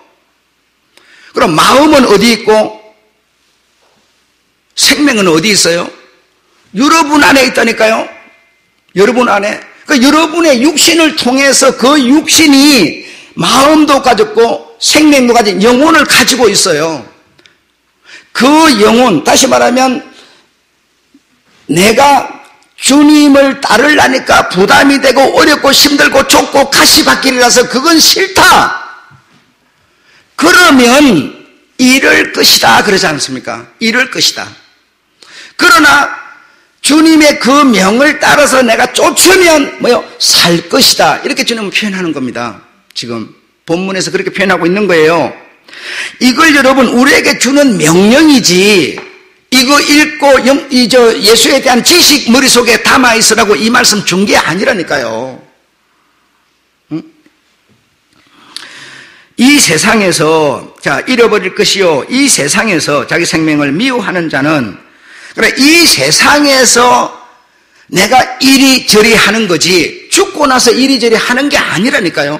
그럼 마음은 어디 있고, 생명은 어디 있어요? 여러분 안에 있다니까요. 여러분 안에. 그 여러분의 육신을 통해서 그 육신이 마음도 가졌고 생명도 가진 영혼을 가지고 있어요. 그 영혼, 다시 말하면 내가 주님을 따르려니까 부담이 되고 어렵고 힘들고 좁고 가시밭길이라서 그건 싫다. 그러면 잃을 것이다 그러지 않습니까? 잃을 것이다. 그러나 주님의 그 명을 따라서 내가 쫓으면 뭐요? 살 것이다. 이렇게 주님은 표현하는 겁니다. 지금 본문에서 그렇게 표현하고 있는 거예요. 이걸 여러분 우리에게 주는 명령이지, 이거 읽고 예수에 대한 지식 머릿속에 담아 있으라고 이 말씀 준 게 아니라니까요. 응? 이 세상에서 잃어버릴 것이요, 이 세상에서 자기 생명을 미워하는 자는, 그래, 이 세상에서 내가 이리저리 하는 거지 죽고 나서 이리저리 하는 게 아니라니까요.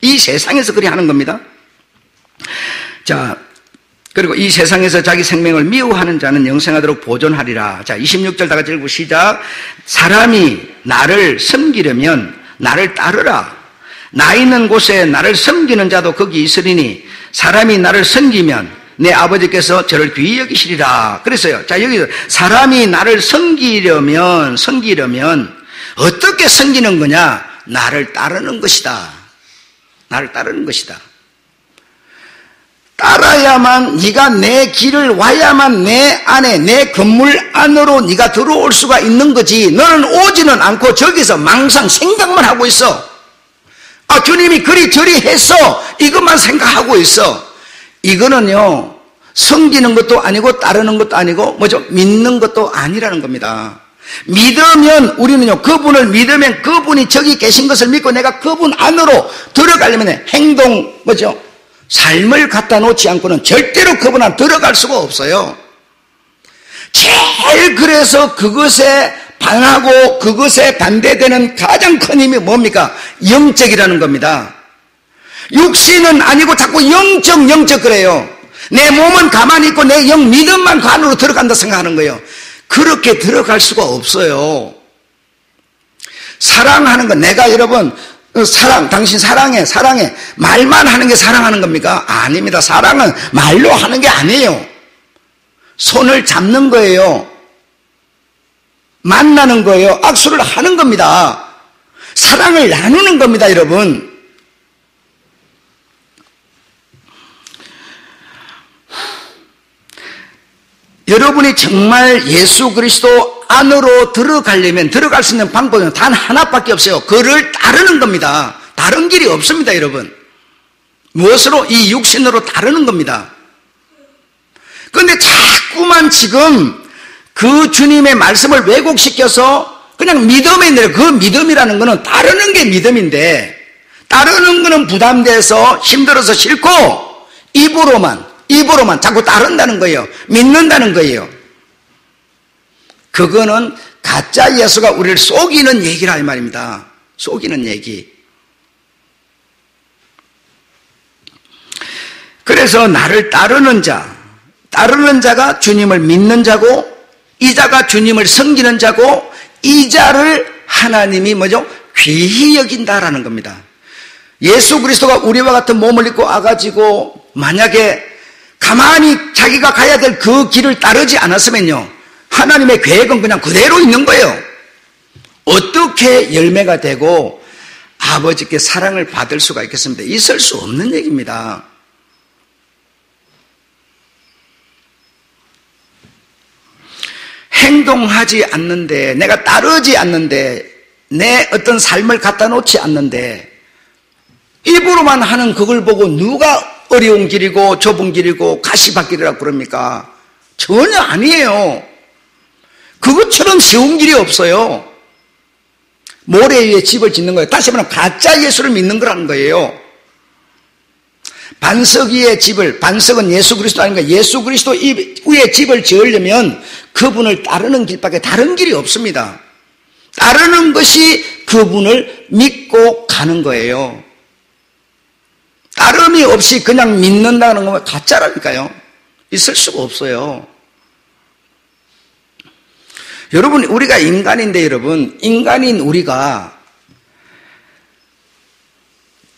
이 세상에서 그리 하는 겁니다. 자, 그리고 이 세상에서 자기 생명을 미워하는 자는 영생하도록 보존하리라. 자, 26절 다 같이 읽고 시작. 사람이 나를 섬기려면 나를 따르라. 나 있는 곳에 나를 섬기는 자도 거기 있으리니 사람이 나를 섬기면 내 아버지께서 저를 귀히 여기시리라. 그랬어요. 자, 여기서 사람이 나를 섬기려면 어떻게 섬기는 거냐? 나를 따르는 것이다. 나를 따르는 것이다. 따라야만, 네가 내 길을 와야만 내 안에, 내 건물 안으로 네가 들어올 수가 있는 거지. 너는 오지는 않고 저기서 망상 생각만 하고 있어. 아, 주님이 그리 저리 했어. 이것만 생각하고 있어. 이거는요, 섬기는 것도 아니고 따르는 것도 아니고 뭐죠? 믿는 것도 아니라는 겁니다. 믿으면, 우리는요, 그분을 믿으면 그분이 저기 계신 것을 믿고 내가 그분 안으로 들어가려면 행동, 뭐죠? 삶을 갖다 놓지 않고는 절대로 그분 안 들어갈 수가 없어요. 제일 그래서 그것에 반하고 그것에 반대되는 가장 큰 힘이 뭡니까? 영적이라는 겁니다. 육신은 아니고 자꾸 영적 그래요. 내 몸은 가만히 있고 내 영 믿음만 그 안으로 들어간다 생각하는 거예요. 그렇게 들어갈 수가 없어요. 사랑하는 건, 내가 여러분 당신 사랑해 말만 하는 게 사랑하는 겁니까? 아닙니다. 사랑은 말로 하는 게 아니에요. 손을 잡는 거예요. 만나는 거예요. 악수를 하는 겁니다. 사랑을 나누는 겁니다, 여러분. 여러분이 정말 예수 그리스도 안으로 들어가려면 들어갈 수 있는 방법은 단 하나밖에 없어요. 그를 따르는 겁니다. 다른 길이 없습니다, 여러분. 무엇으로? 이 육신으로 따르는 겁니다. 그런데 자꾸만 지금 그 주님의 말씀을 왜곡시켜서 그냥 믿음에 내려, 그 믿음이라는 거는 따르는 게 믿음인데, 따르는 거는 부담돼서 힘들어서 싫고 입으로만 자꾸 따른다는 거예요. 믿는다는 거예요. 그거는 가짜 예수가 우리를 속이는 얘기라 이 말입니다. 속이는 얘기. 그래서 나를 따르는 자가 주님을 믿는 자고, 이 자가 주님을 섬기는 자고, 이 자를 하나님이 뭐죠? 귀히 여긴다라는 겁니다. 예수 그리스도가 우리와 같은 몸을 입고 와가지고 만약에 가만히 자기가 가야 될 그 길을 따르지 않았으면요, 하나님의 계획은 그냥 그대로 있는 거예요. 어떻게 열매가 되고 아버지께 사랑을 받을 수가 있겠습니까? 있을 수 없는 얘기입니다. 행동하지 않는데, 내가 따르지 않는데, 내 어떤 삶을 갖다 놓지 않는데, 입으로만 하는 그걸 보고 누가 어려운 길이고 좁은 길이고 가시밭길이라고 그럽니까? 전혀 아니에요. 그것처럼 쉬운 길이 없어요. 모래 위에 집을 짓는 거예요. 다시 말하면 가짜 예수를 믿는 거라는 거예요. 반석 위에 집을, 반석은 예수 그리스도 아닌가? 예수 그리스도 위에 집을 지으려면 그분을 따르는 길밖에 다른 길이 없습니다. 따르는 것이 그분을 믿고 가는 거예요. 따름이 없이 그냥 믿는다는 건 가짜라니까요. 있을 수가 없어요. 여러분, 우리가 인간인데 여러분, 인간인 우리가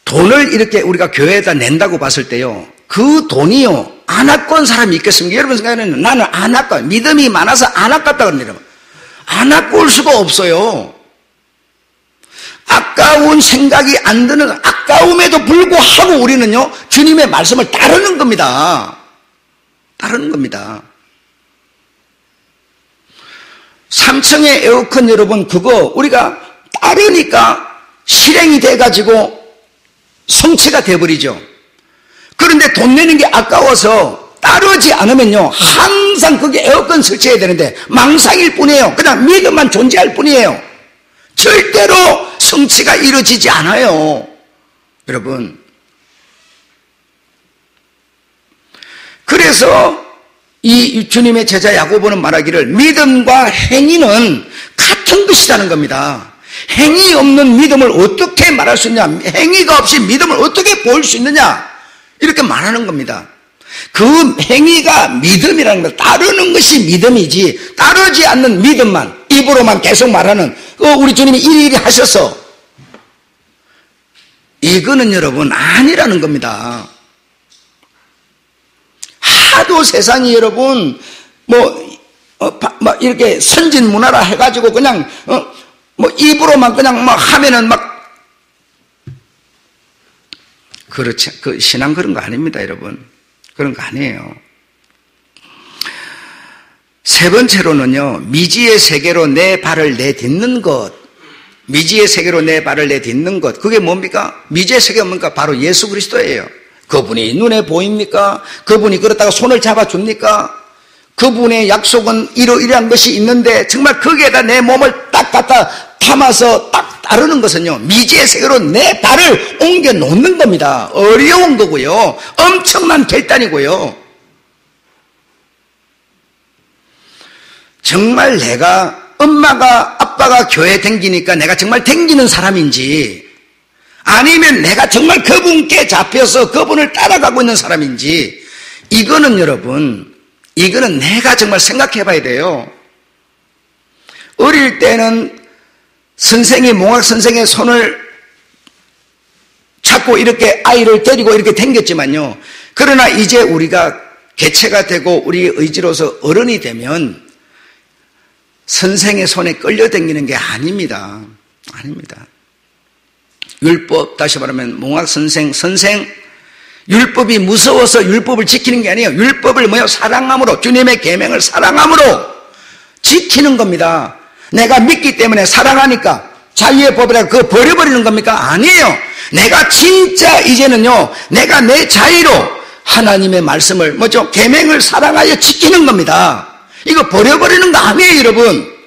돈을 이렇게 우리가 교회에다 낸다고 봤을 때요, 그 돈이요, 안 아까운 사람이 있겠습니까? 여러분 생각에는 나는 안 아까워. 믿음이 많아서 안 아깝다 그럽니다. 안 아까울 수가 없어요. 아까운 생각이 안 드는, 아까움에도 불구하고 우리는요, 주님의 말씀을 따르는 겁니다. 따르는 겁니다. 3층의 에어컨 여러분, 그거 우리가 따르니까 실행이 돼가지고 성취가 돼버리죠. 그런데 돈 내는 게 아까워서 따르지 않으면요, 항상 그게 에어컨 설치해야 되는데 망상일 뿐이에요. 그냥 믿음만 존재할 뿐이에요. 절대로 성취가 이루어지지 않아요. 여러분. 그래서 이 주님의 제자 야고보는 말하기를 믿음과 행위는 같은 것이라는 겁니다. 행위 없는 믿음을 어떻게 말할 수 있냐? 행위가 없이 믿음을 어떻게 보일 수 있느냐? 이렇게 말하는 겁니다. 그 행위가 믿음이라는 걸, 따르는 것이 믿음이지, 따르지 않는 믿음만, 입으로만 계속 말하는, 우리 주님이 이리 하셔서, 이거는 여러분 아니라는 겁니다. 하도 세상이 여러분 이렇게 선진 문화라 해가지고 그냥 입으로만 그냥 하면은 그렇지, 그 신앙 그런 거 아닙니다, 여러분. 그런 거 아니에요. 세 번째로는요, 미지의 세계로 내 발을 내딛는 것. 미지의 세계로 내 발을 내딛는 것. 그게 뭡니까? 미지의 세계가 뭡니까? 바로 예수 그리스도예요. 그분이 눈에 보입니까? 그분이 그렇다가 손을 잡아줍니까? 그분의 약속은 이러이러한 것이 있는데 정말 거기에다 내 몸을 딱 갖다 담아서 딱 따르는 것은요, 미지의 세계로 내 발을 옮겨 놓는 겁니다. 어려운 거고요, 엄청난 결단이고요. 정말 내가 엄마가 아빠가 교회 댕기니까 내가 정말 댕기는 사람인지, 아니면 내가 정말 그분께 잡혀서 그분을 따라가고 있는 사람인지, 이거는 여러분, 이거는 내가 정말 생각해 봐야 돼요. 어릴 때는 몽학 선생의 손을 잡고 이렇게 아이를 데리고 이렇게 댕겼지만요, 그러나 이제 우리가 개체가 되고 우리 의지로서 어른이 되면 선생의 손에 끌려다니는 게 아닙니다. 아닙니다. 율법, 다시 말하면 몽학 선생, 율법이 무서워서 율법을 지키는 게 아니에요. 율법을 사랑함으로, 주님의 계명을 사랑함으로 지키는 겁니다. 내가 믿기 때문에 사랑하니까 자유의 법이라 그거 버려버리는 겁니까? 아니에요. 내가 진짜 이제는요, 내가 내 자유로 하나님의 말씀을 계명을 사랑하여 지키는 겁니다. 이거 버려버리는 거 아니에요, 여러분.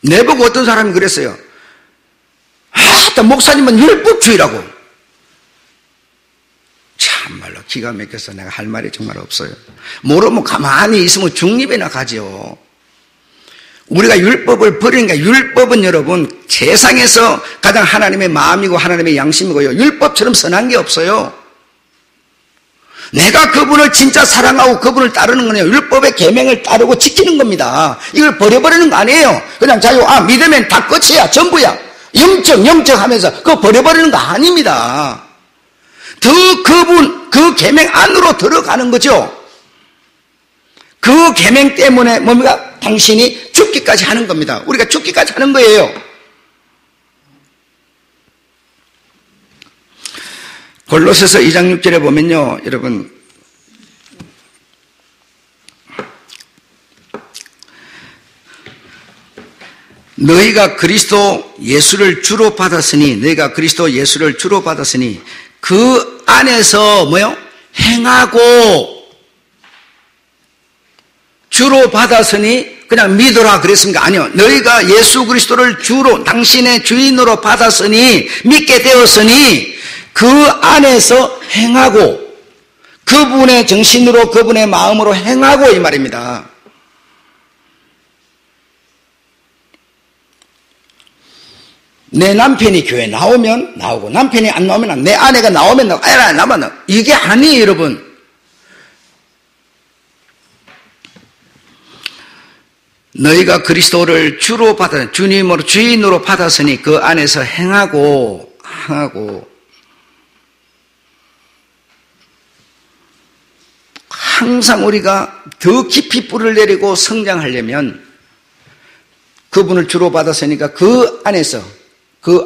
내보고 어떤 사람이 그랬어요. 목사님은 율법주의라고. 참말로 기가 막혀서 내가 할 말이 정말 없어요. 모르면 가만히 있으면 중립이나 가죠. 우리가 율법을 버리니까, 율법은 여러분 세상에서 가장 하나님의 마음이고 하나님의 양심이고요, 율법처럼 선한 게 없어요. 내가 그분을 진짜 사랑하고 그분을 따르는 거는요, 율법의 계명을 따르고 지키는 겁니다. 이걸 버려버리는 거 아니에요. 그냥 믿으면 다 끝이야, 전부야, 영적 하면서 그거 버려버리는 거 아닙니다. 그 계명 안으로 들어가는 거죠. 그 계명 때문에 뭡니까? 당신이 죽기까지 하는 겁니다. 우리가 죽기까지 하는 거예요. 골로새서 2장 6절에 보면요, 여러분, 너희가 그리스도 예수를 주로 받았으니 그 안에서 행하고 주로 받았으니 그냥 믿어라 그랬습니까? 아니요. 너희가 예수 그리스도를 주로 당신의 주인으로 받았으니 믿게 되었으니 그 안에서 행하고 그분의 정신으로 그분의 마음으로 행하고 이 말입니다. 내 남편이 교회 나오면 나오고 남편이 안 나오면 내 아내가 나오면 나오고 애가 나오면 나오고 이게 아니에요 여러분. 너희가 그리스도를 주로 받아 주님으로 주인으로 받았으니 그 안에서 행하고 항상 우리가 더 깊이 뿌리를 내리고 성장하려면 그분을 주로 받았으니까 그 안에서 그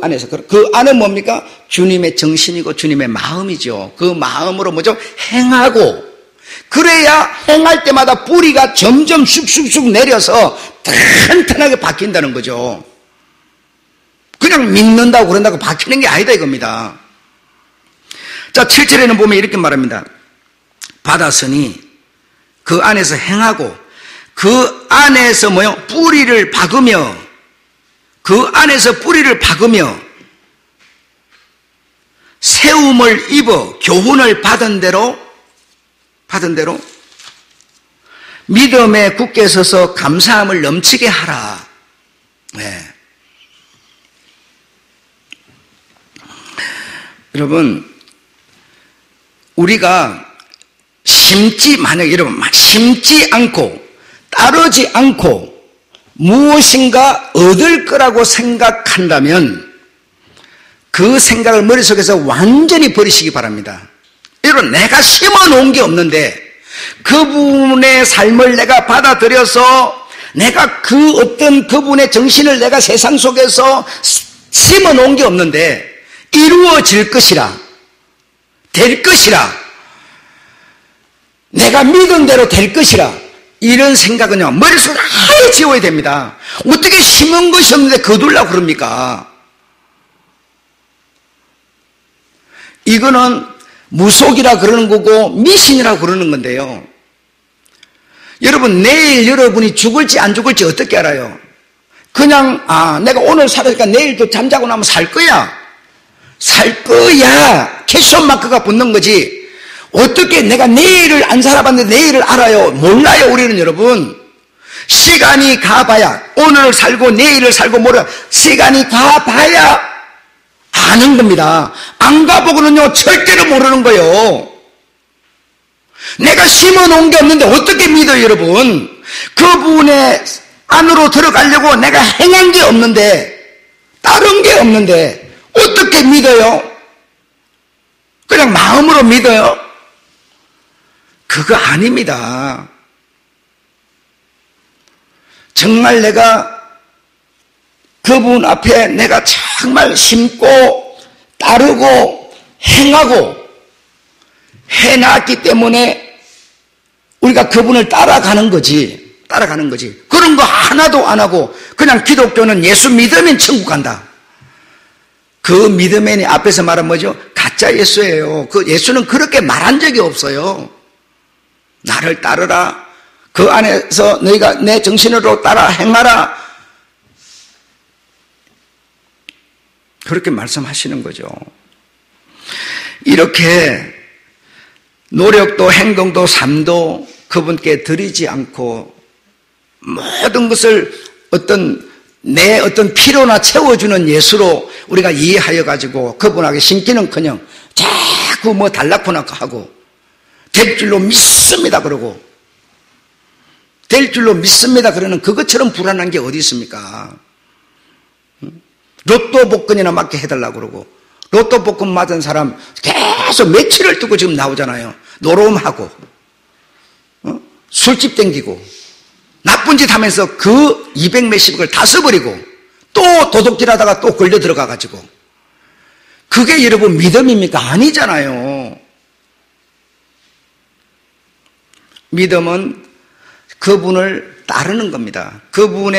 안은 뭡니까? 주님의 정신이고 주님의 마음이죠. 그 마음으로 뭐죠? 행하고 그래야 행할 때마다 뿌리가 점점 쑥쑥쑥 내려서 튼튼하게 바뀐다는 거죠. 그냥 믿는다고 그런다고 바뀌는 게 아니다 이겁니다. 자, 7절에는 보면 이렇게 말합니다. 받았으니 그 안에서 행하고 그 안에서 뭐요? 뿌리를 박으며 그 안에서 뿌리를 박으며 세움을 입어 교훈을 받은 대로 믿음에 굳게 서서 감사함을 넘치게 하라. 네. 여러분, 우리가 만약 심지 않고 따르지 않고 무엇인가 얻을 거라고 생각한다면 그 생각을 머릿속에서 완전히 버리시기 바랍니다. 여러분, 내가 심어 놓은 게 없는데 그분의 삶을 내가 받아들여서 내가 그 어떤 그분의 정신을 내가 세상 속에서 심어 놓은 게 없는데 이루어질 것이라, 될 것이라, 내가 믿은 대로 될 것이라, 이런 생각은요 머릿속에 아예 지워야 됩니다. 어떻게 심은 것이 없는데 거둘라고 그럽니까? 이거는 무속이라 그러는 거고 미신이라고 그러는 건데요. 여러분, 내일 여러분이 죽을지 안 죽을지 어떻게 알아요? 그냥 내가 오늘 살았으니까 내일도 잠자고 나면 살 거야 캐션 마크가 붙는 거지. 어떻게 내가 내일을 안 살아봤는데 내일을 알아요? 몰라요. 우리는 여러분, 시간이 가봐야, 오늘 살고 내일을 살고 몰라, 시간이 가봐야 아는 겁니다. 안 가보고는요 절대로 모르는 거예요. 내가 심어놓은 게 없는데 어떻게 믿어요 여러분? 그분의 안으로 들어가려고 내가 행한 게 없는데, 다른 게 없는데 어떻게 믿어요? 그냥 마음으로 믿어요? 그거 아닙니다. 정말 내가 그분 앞에 내가 정말 심고 따르고 행하고 해놨기 때문에 우리가 그분을 따라가는 거지. 그런 거 하나도 안 하고 그냥 기독교는 예수 믿으면 천국 간다. 그 믿음의 앞에서 말한 뭐죠? 가짜 예수예요. 그 예수는 그렇게 말한 적이 없어요. 나를 따르라. 그 안에서 너희가 내 정신으로 따라 행하라. 그렇게 말씀하시는 거죠. 이렇게 노력도 행동도 삶도 그분께 드리지 않고 모든 것을 내 어떤 필요나 채워주는 예수로 우리가 이해하여 가지고 그분에게 신기는커녕 자꾸 뭐 달라코나 하고 될 줄로 믿습니다 그러고 될 줄로 믿습니다 그러는 그것처럼 불안한 게 어디 있습니까? 로또 복권이나 맞게 해달라고 그러고 로또 복권 맞은 사람 계속 며칠을 두고 지금 나오잖아요. 노름하고 술집 땡기고 나쁜 짓 하면서 그 200 몇십억을 다 써버리고 또 도둑질하다가 또 걸려 들어가가지고 그게 여러분 믿음입니까? 아니잖아요. 믿음은 그분을 따르는 겁니다. 그분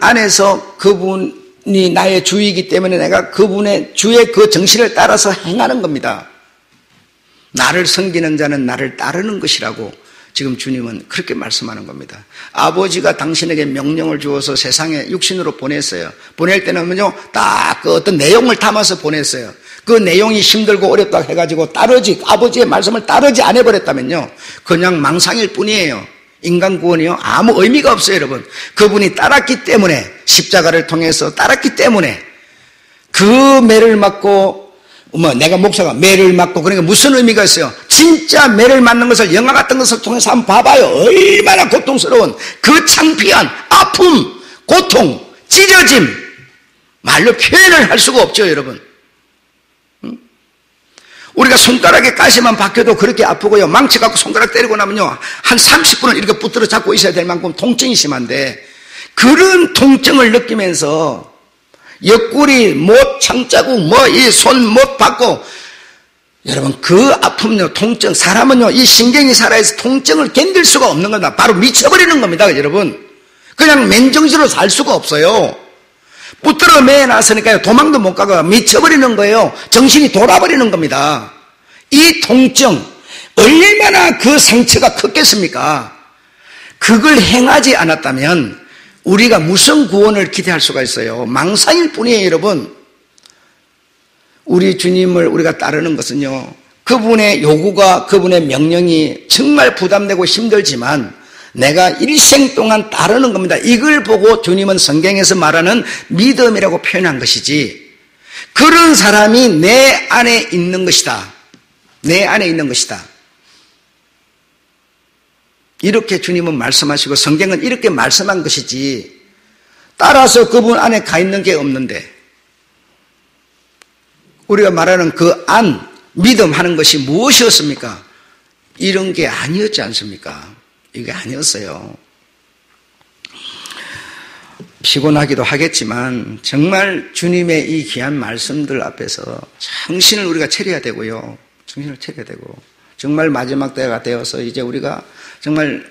안에서 그분이 나의 주이기 때문에 내가 그분의 주의 그 정신을 따라서 행하는 겁니다. 나를 섬기는 자는 나를 따르는 것이라고 지금 주님은 그렇게 말씀하는 겁니다. 아버지가 당신에게 명령을 주어서 세상에 육신으로 보냈어요. 보낼 때는요, 딱 그 어떤 내용을 담아서 보냈어요. 그 내용이 힘들고 어렵다 해가지고 아버지의 말씀을 따르지 안 해버렸다면요, 그냥 망상일 뿐이에요. 인간 구원이요, 아무 의미가 없어요, 여러분. 그분이 따랐기 때문에, 십자가를 통해서 따랐기 때문에, 그 매를 맞고, 내가 목사가 매를 맞고, 그러니까 무슨 의미가 있어요? 진짜 매를 맞는 것을, 영화 같은 것을 통해서 한번 봐봐요. 얼마나 고통스러운 그 창피한 아픔, 고통, 찢어짐, 말로 표현을 할 수가 없죠, 여러분. 우리가 손가락에 가시만 박혀도 그렇게 아프고요, 망치 갖고 손가락 때리고 나면요, 한 30분을 이렇게 붙들어 잡고 있어야 될 만큼 통증이 심한데, 그런 통증을 느끼면서 옆구리, 못, 창자국, 이 손 못 받고, 여러분, 그 아픔요, 통증, 사람은요, 이 신경이 살아있어 통증을 견딜 수가 없는 겁니다. 바로 미쳐버리는 겁니다, 여러분. 그냥 맨정신으로 살 수가 없어요. 붙들어 매놨으니까요, 도망도 못 가고 미쳐버리는 거예요. 정신이 돌아버리는 겁니다. 이 통증, 얼마나 그 상처가 컸겠습니까? 그걸 행하지 않았다면, 우리가 무슨 구원을 기대할 수가 있어요? 망상일 뿐이에요, 여러분. 우리 주님을 우리가 따르는 것은요, 그분의 요구가, 그분의 명령이 정말 부담되고 힘들지만 내가 일생 동안 따르는 겁니다. 이걸 보고 주님은 성경에서 말하는 믿음이라고 표현한 것이지, 그런 사람이 내 안에 있는 것이다. 내 안에 있는 것이다. 이렇게 주님은 말씀하시고 성경은 이렇게 말씀한 것이지, 따라서 그분 안에 가 있는 게 없는데, 우리가 말하는 그 안, 믿음 하는 것이 무엇이었습니까? 이런 게 아니었지 않습니까? 이게 아니었어요. 피곤하기도 하겠지만 정말 주님의 이 귀한 말씀들 앞에서 정신을 우리가 차려야 되고요. 정신을 차려야 되고, 정말 마지막 때가 되어서 이제 우리가 정말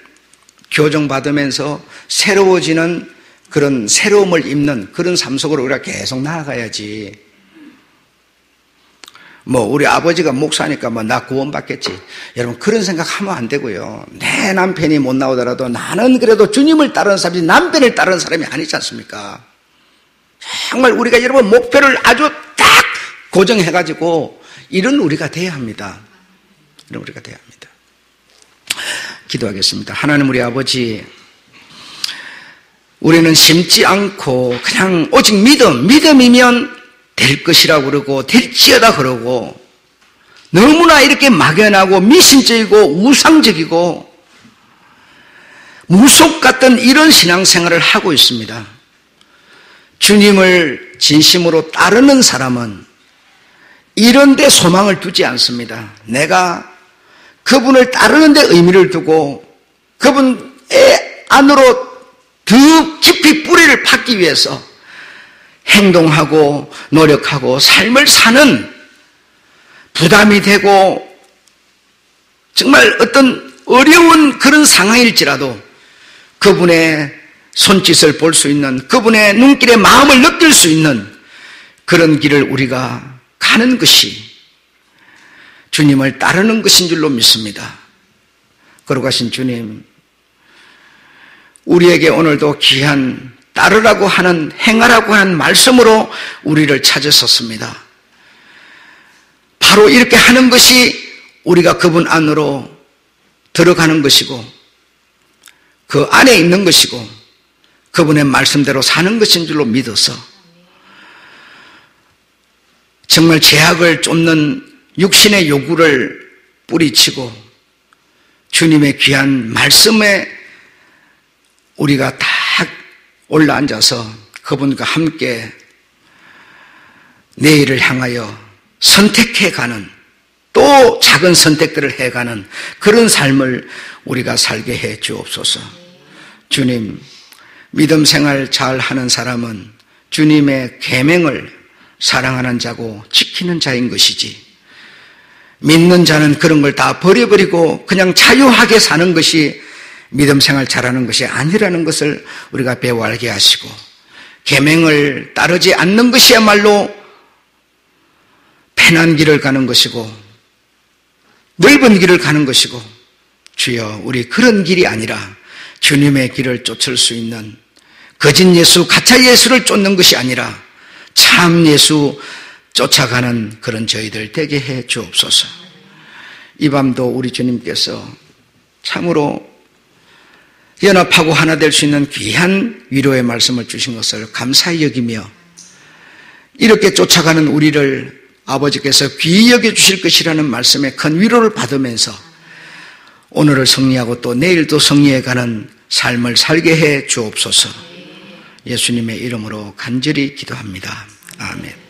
교정받으면서 새로워지는 그런 새로움을 입는 그런 삶 속으로 우리가 계속 나아가야지. 우리 아버지가 목사니까 나 구원받겠지. 여러분, 그런 생각하면 안 되고요. 내 남편이 못 나오더라도 나는 그래도 주님을 따르는 사람이지 남편을 따르는 사람이 아니지 않습니까? 정말 우리가 여러분 목표를 아주 딱 고정해가지고 이런 우리가 돼야 합니다. 이런 우리가 돼야 합니다. 기도하겠습니다. 하나님 우리 아버지, 우리는 심지 않고 그냥 오직 믿음이면 될 것이라고 그러고 될지어다 그러고, 너무나 이렇게 막연하고 미신적이고 우상적이고 무속 같던 이런 신앙생활을 하고 있습니다. 주님을 진심으로 따르는 사람은 이런 데 소망을 두지 않습니다. 내가 그분을 따르는 데 의미를 두고 그분의 안으로 더 깊이 뿌리를 받기 위해서 행동하고 노력하고 삶을 사는, 부담이 되고 정말 어떤 어려운 그런 상황일지라도 그분의 손짓을 볼 수 있는, 그분의 눈길에 마음을 느낄 수 있는 그런 길을 우리가 가는 것이 주님을 따르는 것인 줄로 믿습니다. 거룩하신 주님, 우리에게 오늘도 귀한 따르라고 하는, 행하라고 하는 말씀으로 우리를 찾으셨습니다. 바로 이렇게 하는 것이 우리가 그분 안으로 들어가는 것이고 그 안에 있는 것이고 그분의 말씀대로 사는 것인 줄로 믿어서 정말 죄악을 쫓는 육신의 요구를 뿌리치고 주님의 귀한 말씀에 우리가 딱 올라앉아서 그분과 함께 내일을 향하여 선택해가는, 또 작은 선택들을 해가는 그런 삶을 우리가 살게 해 주옵소서. 주님, 믿음 생활 잘 하는 사람은 주님의 계명을 사랑하는 자고 지키는 자인 것이지, 믿는 자는 그런 걸 다 버려버리고 그냥 자유하게 사는 것이 믿음 생활 잘하는 것이 아니라는 것을 우리가 배워 알게 하시고, 계명을 따르지 않는 것이야말로 편한 길을 가는 것이고 넓은 길을 가는 것이고 주여, 우리 그런 길이 아니라 주님의 길을 쫓을 수 있는, 거짓 예수, 가짜 예수를 쫓는 것이 아니라 참 예수 쫓아가는 그런 저희들 되게 해 주옵소서. 이 밤도 우리 주님께서 참으로 연합하고 하나 될 수 있는 귀한 위로의 말씀을 주신 것을 감사히 여기며, 이렇게 쫓아가는 우리를 아버지께서 귀히 여겨주실 것이라는 말씀에 큰 위로를 받으면서 오늘을 승리하고 또 내일도 승리해가는 삶을 살게 해 주옵소서. 예수님의 이름으로 간절히 기도합니다. 아멘.